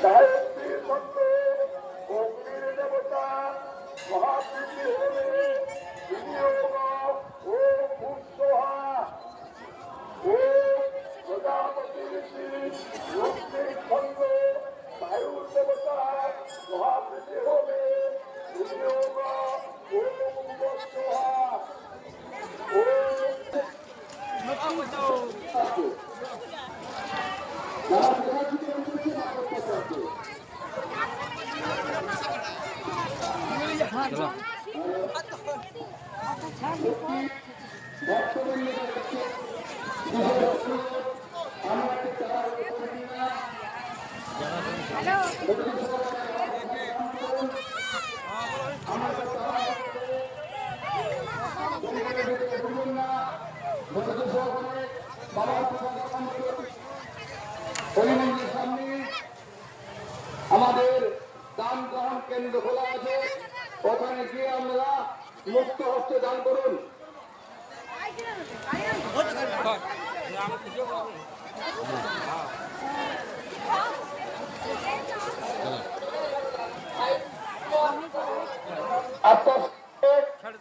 গায়ত্রী মন্ত্র অগ্নির দেবতা মহাবৃদ্ধি হবে বিনিয়োগ ও মুক্তহা ও প্রজাপতি ঋষি অগ্নির ছন্দ বায়ুর দেবতা মহাবৃদ্ধি হবে বিনিয়োগ ও মুক্তহা ও হরিমন্দির সামনে আমাদের দান গ্রহণ কেন্দ্র খোলা আছে, ওখানে গিয়ে আমরা মুক্ত হস্তে দান করুন।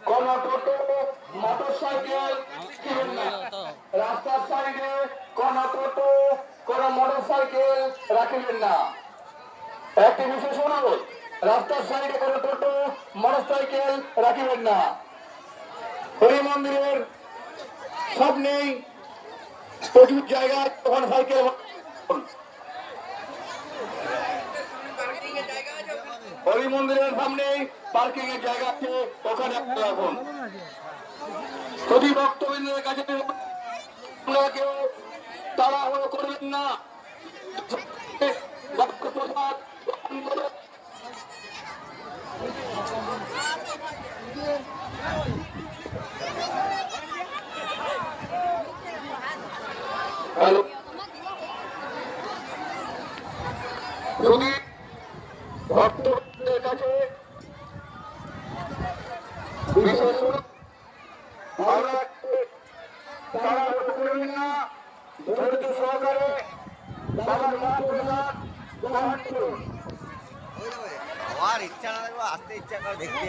কোন টোটো মোটর সাইকেল কিনবেন না, রাস্তার সাইডে কোন টোটো কোন মোটর সাইকেল রাখবেন না। একটি বিশেষ অনুরোধ, রাস্তার সাইডে কোন টোটো মোটর সাইকেল রাখবেন না। হরি মন্দিরের সামনেই প্রচুর জায়গায় তখন সাইকেল হরি মন্দিরের সামনেই পার্কিং এর জায়গা আছে, ওখানে রাখুন। প্রতি ভক্তবৃন্দের কাছে কেউ তাড়াহুড়ো করবেন না, প্রসাদ হ্যালো, যদি ভক্তদের কাছে বিশেষ তাড়াহুড়ো করবেন না, ধৈর্য সহকারে বাবার মহাপ্রসাদ গ্রহণ করুন। আর ইচ্ছা না থাকবে আসতে ইচ্ছা করে দেখতে